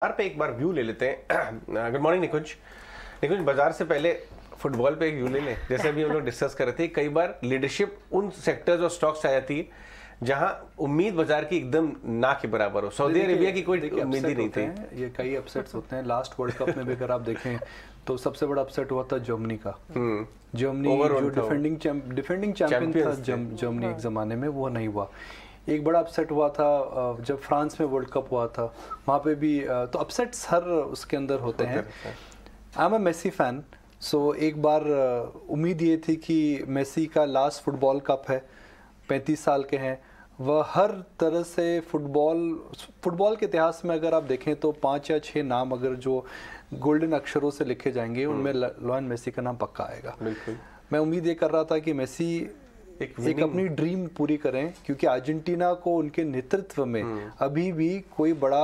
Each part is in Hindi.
बाजार पे एक बार व्यू ले लेते हैं। गुड मॉर्निंग निकुंज। निकुंज, बाजार से पहले फुटबॉल पे एक व्यू ले लें। जैसे अभी हम लोग डिस्कस कर रहे थे, कई बार लीडरशिप उन सेक्टर्स और स्टॉक्स आ जाती है जहां उम्मीद बाजार की एकदम ना के बराबर हो। सऊदी अरेबिया की कोई उम्मीद ही नहीं थी। ये कई अपसेट्स होते हैं। लास्ट वर्ल्ड कप में भी अगर आप देखें तो सबसे बड़ा अपसेट हुआ था जर्मनी का। जर्मनी जो डिफेंडिंग चैंपियन था जर्मनी एक जमाने में, वो नहीं हुआ। एक बड़ा अपसेट हुआ था जब फ्रांस में वर्ल्ड कप हुआ था, वहाँ पे भी तो अपसेट्स हर उसके अंदर होते हैं। I am a Messi fan, so एक बार उम्मीद ये थी कि मेसी का लास्ट फुटबॉल कप है, 35 साल के हैं वह। हर तरह से फुटबॉल के इतिहास में अगर आप देखें तो 5 या 6 नाम अगर जो गोल्डन अक्षरों से लिखे जाएंगे उनमें लियोनेल मेसी का नाम पक्का आएगा। बिल्कुल। मैं उम्मीद ये कर रहा था कि मेसी एक अपनी ड्रीम पूरी करें, क्योंकि अर्जेंटीना को उनके नेतृत्व में अभी भी कोई बड़ा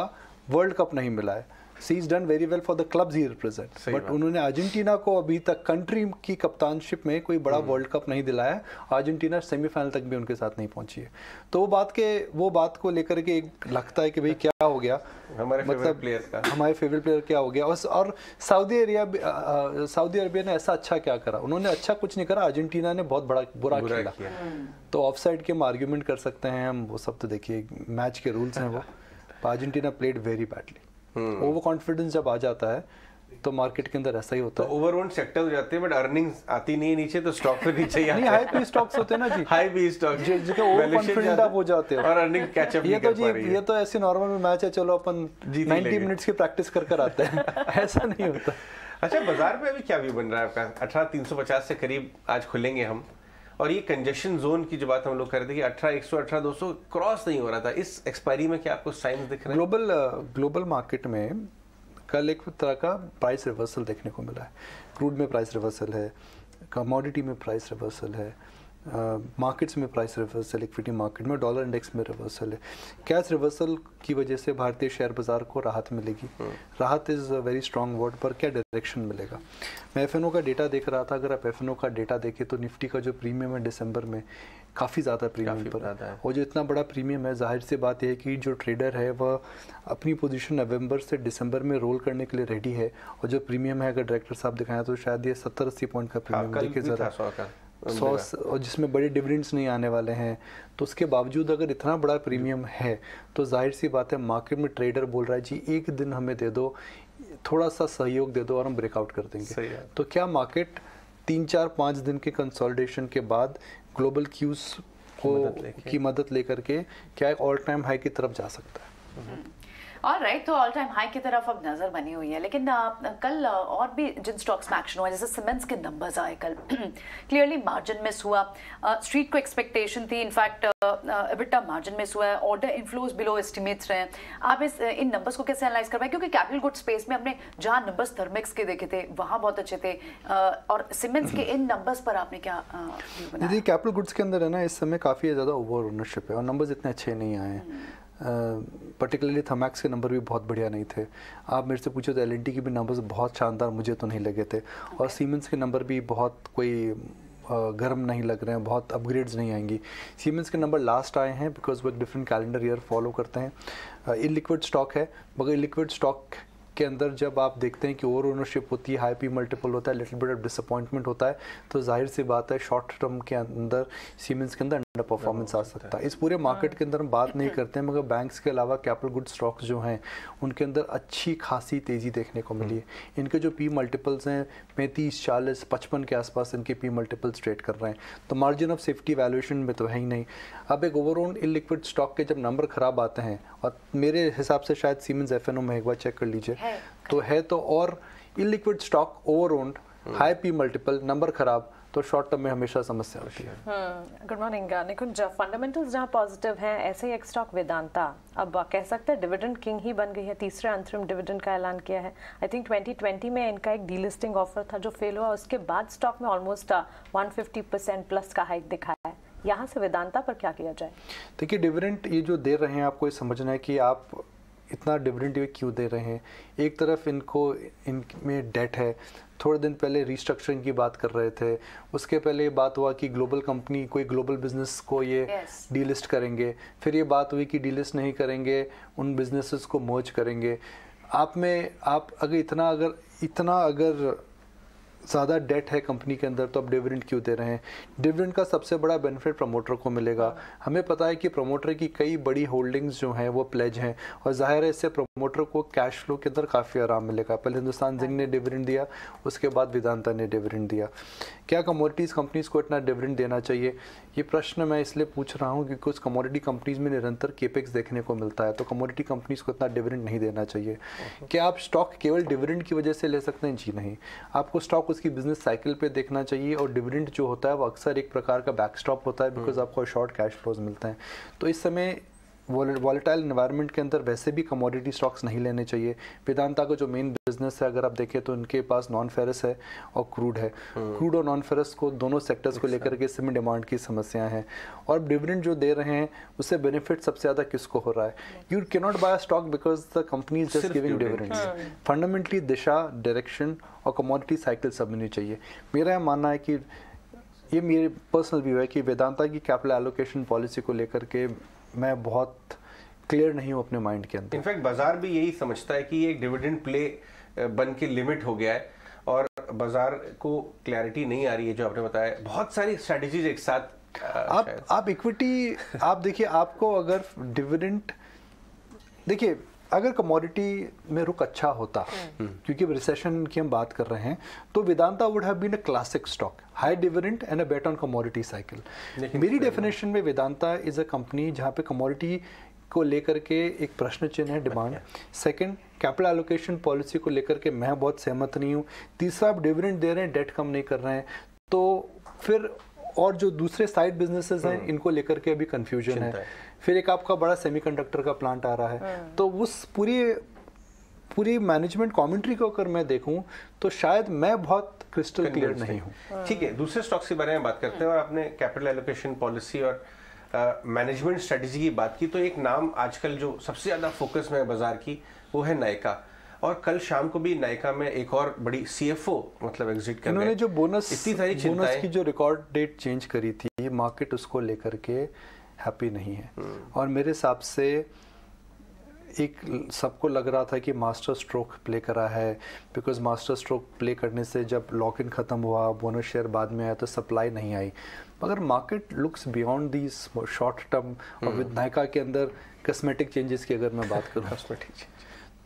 वर्ल्ड कप नहीं मिला है। She is done very well for the clubs he represent, but उन्होंने अर्जेंटीना को अभी तक कंट्री की कप्तानशिप में कोई बड़ा वर्ल्ड कप नहीं दिलाया। अर्जेंटीना सेमीफाइनल तक भी उनके साथ नहीं पहुंची है। तो वो बात को लेकर के एक लगता है कि भाई क्या हो गया, मतलब हमारे फेवरेट प्लेयर क्या हो गया। और सऊदी अरेबिया ने ऐसा अच्छा क्या करा? उन्होंने अच्छा कुछ नहीं करा, अर्जेंटीना ने बहुत बड़ा बुरा खेला। तो ऑफसाइड के हम आर्ग्यूमेंट कर सकते हैं हम, वो सब तो देखिए मैच के रूल्स हैं वो। Argentina played very badly. Over confidence जब आ जाता है तो मार्केट के अंदर ऐसा ही होता है। ओवरऑन सेक्टर हो जाते हैं बट अर्निंग्स आती नहीं है नीचे, तो स्टॉक पे नीचे ही नहीं, हाई पी स्टॉक्स होते हैं ना जी। हाई पी स्टॉक जिसके ओवर कॉन्फिडेंट आप हो जाते हो और अर्निंग कैच अप नहीं कर पा रही है। ये तो ऐसे नॉर्मल मैच है, चलो अपन 90 मिनट्स की प्रैक्टिस कर आते हैं। ऐसा नहीं होता। अच्छा, बाजार पे अभी क्या व्यू बन रहा है आपका? 18,350 से करीब आज खुलेंगे हम, और ये कंजेशन जोन की जो बात हम लोग कर रहे थे कि 18,100 18,200 क्रॉस नहीं हो रहा था, इस एक्सपायरी में क्या आपको साइंस दिख रहे हैं? ग्लोबल मार्केट में कल एक तरह का प्राइस रिवर्सल देखने को मिला है। क्रूड में प्राइस रिवर्सल है, कमोडिटी में प्राइस रिवर्सल है, मार्केट्स में प्राइस रिवर्सल, इक्विटी मार्केट में, डॉलर इंडेक्स में रिवर्सल है। कैश रिवर्सल की वजह से भारतीय शेयर बाजार को राहत मिलेगी। राहत is a very strong word, पर क्या डायरेक्शन मिलेगा? मैं एफएनओ का डेटा देख रहा था। अगर आप एफएनओ का डेटा देखें तो निफ्टी का जो प्रीमियम है दिसंबर में काफ़ी ज़्यादा प्रीमियम पर है। और जो इतना बड़ा प्रीमियम है, जाहिर सी बात यह है कि जो ट्रेडर है वह अपनी पोजीशन नवंबर से दिसंबर में रोल करने के लिए रेडी है। और जो प्रीमियम है, अगर डायरेक्टर साहब दिखाएं तो शायद ये 70-80 पॉइंट का प्रीमियम देखिए ज़रा 100, और जिसमें बड़े डिविडेंड्स नहीं आने वाले हैं। तो उसके बावजूद अगर इतना बड़ा प्रीमियम है तो जाहिर सी बात है मार्केट में ट्रेडर बोल रहा है जी एक दिन हमें दे दो, थोड़ा सा सहयोग दे दो और हम ब्रेकआउट कर देंगे। तो क्या मार्केट 3-4-5 दिन के कंसोलिडेशन के बाद ग्लोबल क्यूज की मदद लेकर के क्या एक ऑल टाइम हाई की तरफ जा सकता है? ऑलराइट, तो ऑल टाइम हाई की तरफ अब नजर बनी हुई है। लेकिन कल और भी जिन स्टॉक्स में एक्शन हुआ, जैसे सीमेंट्स के नंबर्स आए कल, क्लियरली मार्जिन मिस हुआ। स्ट्रीट को एक्सपेक्टेशन थी, इनफैक्ट एबिटा मार्जिन मिस हुआ है, ऑर्डर इनफ्लोज बिलो एस्टिमेट्स रहे हैं। आप इन नंबर्स को कैसे एनालाइज कर पाए? क्योंकि कैपिटल गुड स्पेस में हमने जहां नंबर्स थर्मेक्स के देखे थे वहां बहुत अच्छे थे, और सीमेंट्स के इन नंबर्स पर आपने क्या देखिए? कैपिटल गुड्स के अंदर है ना, इस समय काफ़ी ज़्यादा ओवर ओनरशिप है और नंबर्स इतने अच्छे नहीं आए हैं। पर्टिकुलरली थर्मैक्स के नंबर भी बहुत बढ़िया नहीं थे। आप मेरे से पूछो तो एल&टी के भी नंबर्स बहुत शानदार मुझे तो नहीं लगे थे। और सीमेंस के नंबर भी बहुत कोई गर्म नहीं लग रहे हैं, बहुत अपग्रेड्स नहीं आएंगी। सीमेंस के नंबर लास्ट आए हैं बिकॉज वो एक डिफरेंट कैलेंडर ईयर फॉलो करते हैं। इलिक्विड स्टॉक है, मगर इलिक्विड स्टॉक के अंदर जब आप देखते हैं कि ओवर ओनरशिप होती है, हाई पी मल्टीपल होता है, लिटिल बिट ऑफ डिसअपॉइंटमेंट होता है, तो जाहिर सी बात है शॉर्ट टर्म के अंदर सीमेंस के अंदर अंडर परफॉर्मेंस आ सकता है। इस पूरे मार्केट के अंदर हम बात नहीं करते हैं, मगर बैंक्स के अलावा कैपिटल गुड स्टॉक्स जो हैं उनके अंदर अच्छी खासी तेज़ी देखने को मिली है। इनके जो पी मल्टीपल्स हैं 35, 40, 55 के आसपास इनके पी मल्टीपल्स ट्रेड कर रहे हैं। तो मार्जिन ऑफ सेफ्टी वैल्यूएशन में तो है ही नहीं। अब एक ओवरऑल इलिक्विड स्टॉक के जब नंबर खराब आते हैं, और मेरे हिसाब से शायद सीमेंस एफएनओ में एक बार चेक कर लीजिए तो है, तो और illiquid stock over owned, high P multiple, number खराब, तो शॉर्ट टर्म में हमेशा समस्या होती है। गुड मॉर्निंग निकुंज। फंडामेंटल्स जहां पॉजिटिव हैं, ऐसे ही एक स्टॉक वेदांता अब कह सकते हैं डिविडेंड किंग ही बन गई है। तीसरे अंतरिम डिविडेंड का ऐलान किया है। आई थिंक 2020 में इनका एक डीलिस्टिंग ऑफर था जो फेल हुआ, उसके बाद स्टॉक में ऑलमोस्ट 150% प्लस का हाइक दिखाया है। यहाँ से वेदांता पर क्या किया जाए? देखिए, डिविडेंड ये जो दे रहे हैं, आपको ये समझना है कि आप इतना डिविडेंड ये क्यों दे रहे हैं। एक तरफ इनमें डेट है, थोड़े दिन पहले रीस्ट्रक्चरिंग की बात कर रहे थे, उसके पहले ये बात हुआ कि ग्लोबल कंपनी कोई ग्लोबल बिजनेस को ये डीलिस्ट करेंगे, फिर ये बात हुई कि डीलिस्ट नहीं करेंगे, उन बिजनेसेस को मर्ज करेंगे। आप अगर इतना ज़्यादा डेट है कंपनी के अंदर तो आप डिविडेंड क्यों दे रहे हैं? डिविडेंड का सबसे बड़ा बेनिफिट प्रमोटर को मिलेगा। हमें पता है कि प्रमोटर की कई बड़ी होल्डिंग्स जो हैं वो प्लेज हैं, और जाहिर है इससे प्रमोटर को कैश फ्लो के अंदर काफ़ी आराम मिलेगा। पहले हिंदुस्तान जिंक ने डिविडेंड दिया, उसके बाद वेदांता ने डिविडेंड दिया। क्या कमोडिटीज़ कंपनीज़ को इतना डिविडेंड देना चाहिए? ये प्रश्न मैं इसलिए पूछ रहा हूँ क्योंकि कुछ कमोडिटी कंपनीज़ में निरंतर केपेक्स देखने को मिलता है, तो कमोडिटी कंपनीज़ को इतना डिविडेंड नहीं देना चाहिए। क्या आप स्टॉक केवल डिविडेंड की वजह से ले सकते हैं? जी नहीं, आपको स्टॉक उसकी बिजनेस साइकिल पे देखना चाहिए, और डिविडेंड जो होता है वो अक्सर एक प्रकार का बैकस्टॉप होता है, बिकॉज आपको शॉर्ट कैश फ्लोज मिलते हैं। तो इस समय वॉलेटाइल एनवायरनमेंट के अंदर वैसे भी कमोडिटी स्टॉक्स नहीं लेने चाहिए। वेदांता का जो मेन बिजनेस है अगर आप देखें तो उनके पास नॉन फेरस है और क्रूड है। क्रूड और नॉन फेरस को दोनों सेक्टर्स को लेकर के इसमें डिमांड की समस्याएं हैं, और डिविडेंड जो दे रहे हैं उससे बेनिफिट सबसे ज़्यादा किसको हो रहा है? You can not buy stock because the company is just giving dividends. Fundamentally दिशा, डायरेक्शन और कमोडिटी साइकिल समझनी चाहिए। मेरा यह मानना है कि ये मेरी पर्सनल व्यू है कि वेदांता की कैपिटल एलोकेशन पॉलिसी को लेकर के मैं बहुत क्लियर नहीं हूँ अपने माइंड के अंदर। इनफैक्ट बाजार भी यही समझता है कि ये एक डिविडेंड प्ले बन के लिमिट हो गया है, और बाजार को क्लैरिटी नहीं आ रही है। जो आपने बताया बहुत सारी स्ट्रेटजीज एक साथ आप इक्विटी आप देखिए, आपको अगर डिविडेंड देखिए, अगर कमोडिटी में रुक अच्छा होता, क्योंकि रिसेशन की हम बात कर रहे हैं, तो Vedanta would have been a classic stock, high dividend and a bet on commodity cycle. मेरी डेफिनेशन में वेदांता इज अ कंपनी जहां पे कमोडिटी को लेकर के एक प्रश्न चिन्ह है, demand. Second, capital allocation policy को लेकर के मैं बहुत सहमत नहीं हूं। तीसरा, आप डिविडेंड दे रहे हैं, डेट कम नहीं कर रहे हैं, तो फिर और जो दूसरे साइड बिजनेसेस हैं इनको लेकर के अभी कंफ्यूजन है। फिर एक आपका बड़ा सेमीकंडक्टर का प्लांट आ रहा है, तो उस पूरी मैनेजमेंट कमेंट्री को अगर मैं देखूं तो शायद मैं बहुत क्रिस्टल क्लियर नहीं हूं। ठीक है, दूसरे स्टॉक्स के बारे में बात करते हैं, और आपने कैपिटल एलोकेशन पॉलिसी और मैनेजमेंट स्ट्रेटजी की बात की, तो एक नाम आजकल जो सबसे ज्यादा फोकस में है बाजार की वो है नायका। और कल शाम को भी नायका में एक और बड़ी सीएफओ मतलब एग्जिट कर रहे हैं। इन्होंने जो बोनस चिंताएं की जो रिकॉर्ड डेट चेंज करी थी, मार्केट उसको लेकर के हैप्पी नहीं है, और मेरे हिसाब से एक सबको लग रहा था कि मास्टर स्ट्रोक प्ले करा है, बिकॉज मास्टर स्ट्रोक प्ले करने से जब लॉक इन खत्म हुआ, बोनस शेयर बाद में आया, तो सप्लाई नहीं आई। मगर market looks beyond these short term, और विद नायका के अंदर कॉस्मेटिक चेंजेस की अगर मैं बात करूँ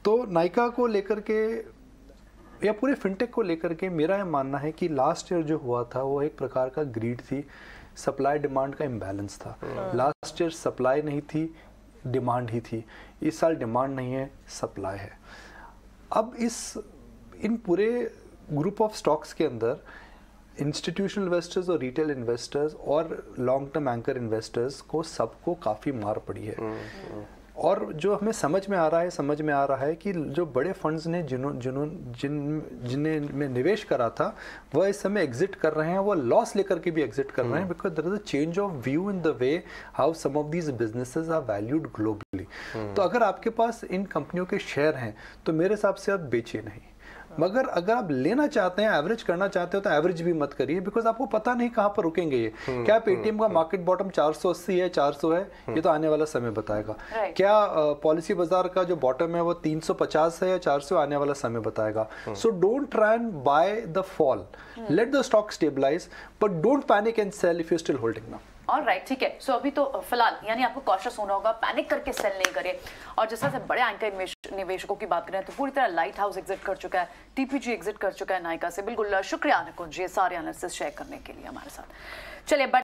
तो नायका को लेकर के या पूरे फिनटेक को लेकर के मेरा यह मानना है कि लास्ट ईयर जो हुआ था वो एक प्रकार का ग्रीड थी, सप्लाई डिमांड का इम्बैलेंस था। लास्ट ईयर सप्लाई नहीं थी, डिमांड ही थी। इस साल डिमांड नहीं है, सप्लाई है। अब इन पूरे ग्रुप ऑफ स्टॉक्स के अंदर इंस्टीट्यूशनल इन्वेस्टर्स और रिटेल इन्वेस्टर्स और लॉन्ग टर्म एंकर इन्वेस्टर्स को सबको काफ़ी मार पड़ी है। और जो हमें समझ में आ रहा है कि जो बड़े फंड्स ने जिन्हें में निवेश करा था वह इस समय एग्जिट कर रहे हैं, वो लॉस लेकर के भी एग्जिट कर रहे हैं, because there is a change of view in the way how some of these businesses are valued globally. तो अगर आपके पास इन कंपनियों के शेयर हैं तो मेरे हिसाब से आप बेचिए नहीं, मगर अगर आप लेना चाहते हैं, एवरेज करना चाहते हो तो एवरेज भी मत करिए, बिकॉज आपको पता नहीं कहां पर रुकेंगे ये। क्या पेटीएम का मार्केट बॉटम 480 है, 400 है, ये तो आने वाला समय बताएगा। क्या पॉलिसी बाजार का जो बॉटम है वो 350 है या 400, आने वाला समय बताएगा। So don't try and buy the fall, let the stock stabilise, but don't panic and sell if you still holding now. Alright, ठीक है। सो अभी तो फिलहाल यानी आपको कॉशियस होना होगा, पैनिक करके सेल नहीं करें। और जिस तरह से बड़े एंकर निवेशकों की बात करें तो पूरी तरह लाइट हाउस एग्जिट कर चुका है, टीपीजी एग्जिट कर चुका है नायका से। बिल्कुल शुक्रिया निकुंज, ये सारे एनालिसिस शेयर करने के लिए हमारे साथ। चलिए